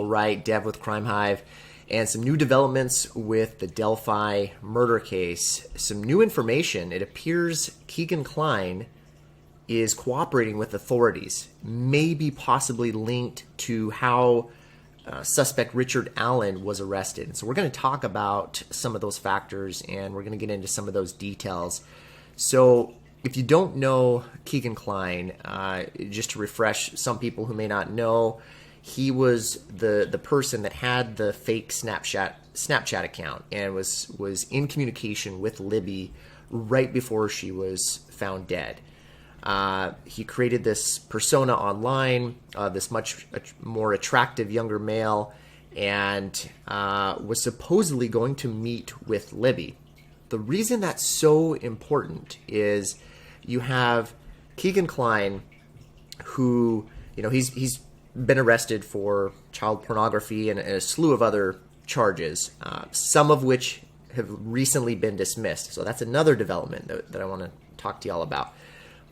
right, Dev with Crime Hive, and some new developments with the Delphi murder case. Some new information. It appears Kegan Kline is cooperating with authorities, maybe possibly linked to how suspect Richard Allen was arrested. And so we're going to talk about some of those factors, and we're going to get into some of those details. So if you don't know Kegan Kline, just to refresh some people who may not know, he was the person that had the fake Snapchat account and was in communication with Libby right before she was found dead. He created this persona online, this much more attractive younger male, and was supposedly going to meet with Libby. The reason that's so important is you have Kegan Kline, who, he's been arrested for child pornography and a slew of other charges, some of which have recently been dismissed. So that's another development that I want to talk to y'all about.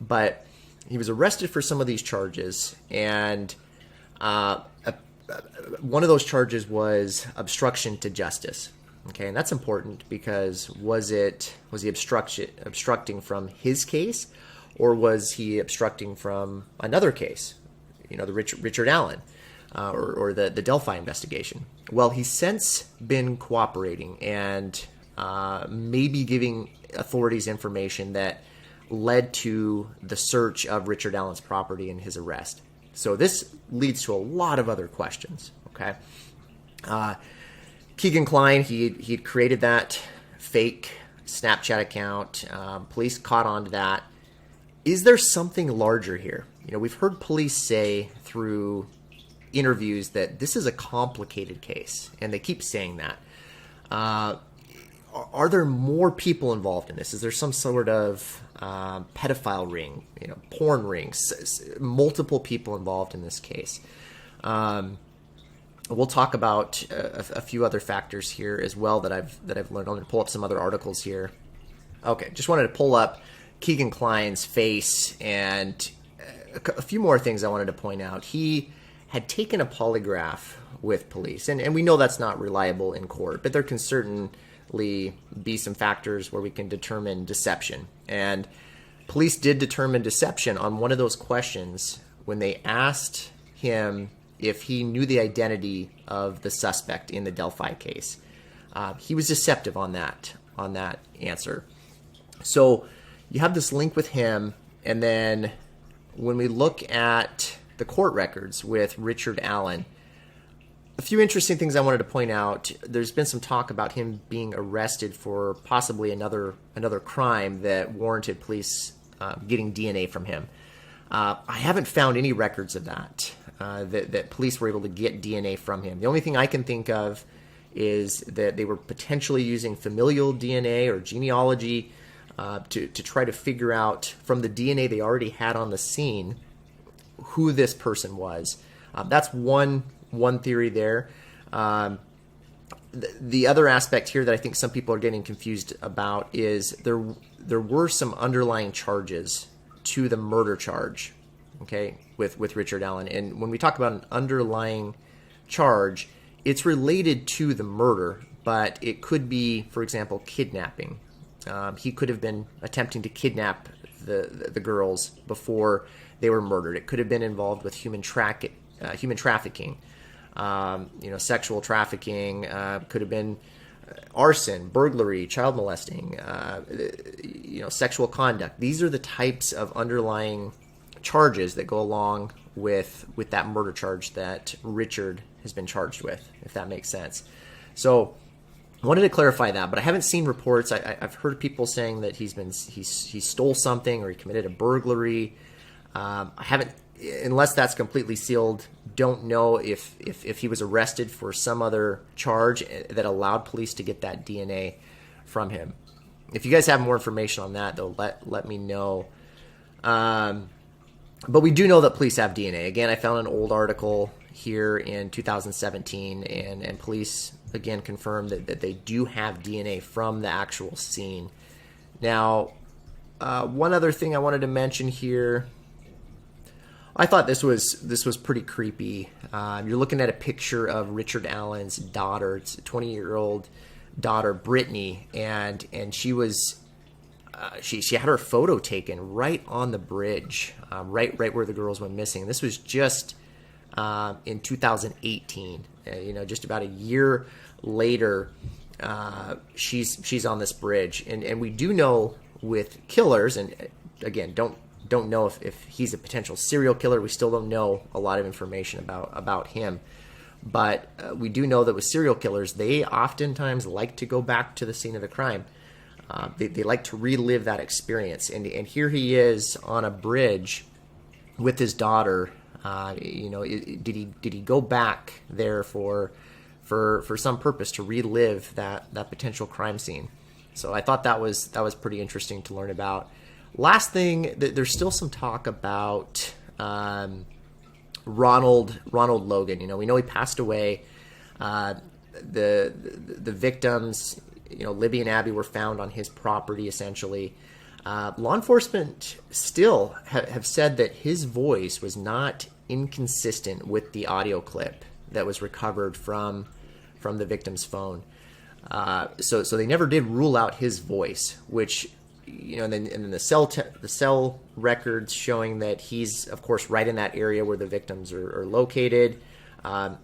But he was arrested for some of these charges, and one of those charges was obstruction to justice. Okay, and that's important because was he obstructing from his case, or was he obstructing from another case? The Richard Allen or the Delphi investigation. Well, he's since been cooperating and maybe giving authorities information that led to the search of Richard Allen's property and his arrest. So this leads to a lot of other questions. Okay, Kegan Kline, he created that fake Snapchat account. Police caught on to that. Is there something larger here? We've heard police say through interviews that this is a complicated case, and they keep saying that. Are there more people involved in this? Is there some sort of pedophile ring, porn rings, multiple people involved in this case? We'll talk about a few other factors here as well that I've learned. I'm going to pull up some other articles here. Okay, just wanted to pull up Kegan Kline's face and a few more things I wanted to point out. He had taken a polygraph with police, and we know that's not reliable in court, but there can certainly be some factors where we can determine deception. And police did determine deception on one of those questions when they asked him if he knew the identity of the suspect in the Delphi case. He was deceptive on that answer. So you have this link with him, and then when we look at the court records with Richard Allen, a few interesting things I wanted to point out. There's been some talk about him being arrested for possibly another crime that warranted police getting DNA from him. I haven't found any records of that police were able to get DNA from him. The only thing I can think of is that they were potentially using familial DNA or genealogy to try to figure out from the DNA they already had on the scene who this person was. That's one theory there. The other aspect here that I think some people are getting confused about is there were some underlying charges to the murder charge, okay, with Richard Allen. And when we talk about an underlying charge, it's related to the murder, but it could be, for example, kidnapping. He could have been attempting to kidnap the girls before they were murdered. It could have been involved with human trafficking, sexual trafficking. Could have been arson, burglary, child molesting, sexual conduct. These are the types of underlying charges that go along with that murder charge that Richard has been charged with, if that makes sense. So I wanted to clarify that, but I haven't seen reports. I've heard people saying that he stole something or he committed a burglary. I haven't, unless that's completely sealed, don't know if he was arrested for some other charge that allowed police to get that DNA from him. If you guys have more information on that, though, let me know. But we do know that police have DNA. Again, I found an old article here in 2017, and police, again, confirmed that they do have DNA from the actual scene. Now, one other thing I wanted to mention here. I thought this was pretty creepy. You're looking at a picture of Richard Allen's daughter. It's a 20-year-old daughter, Brittany, and she was she had her photo taken right on the bridge, right where the girls went missing. This was just in 2018. Just about a year later, she's on this bridge, and we do know with killers, and again, don't know if he's a potential serial killer. We still don't know a lot of information about him. But we do know that with serial killers, they oftentimes like to go back to the scene of the crime. They like to relive that experience. And here he is on a bridge with his daughter. Did he go back there for some purpose to relive that potential crime scene? So I thought that was pretty interesting to learn about. Last thing, there's still some talk about Ronald Logan. We know he passed away. The victims, Libby and Abby, were found on his property essentially. Law enforcement still have said that his voice was not inconsistent with the audio clip that was recovered from the victim's phone. So they never did rule out his voice, which, and then the cell records showing that he's, of course, right in that area where the victims are located.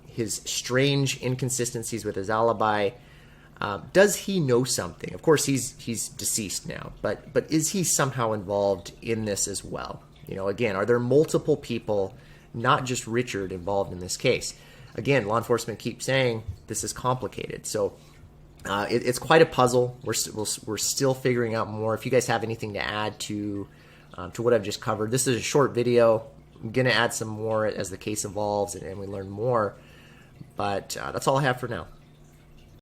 His strange inconsistencies with his alibi. Does he know something? Of course, he's deceased now, but is he somehow involved in this as well? Again, are there multiple people, not just Richard, involved in this case? Again, law enforcement keeps saying this is complicated. So it's quite a puzzle. We're still figuring out more. If you guys have anything to add to what I've just covered, this is a short video. I'm going to add some more as the case evolves and we learn more. But that's all I have for now.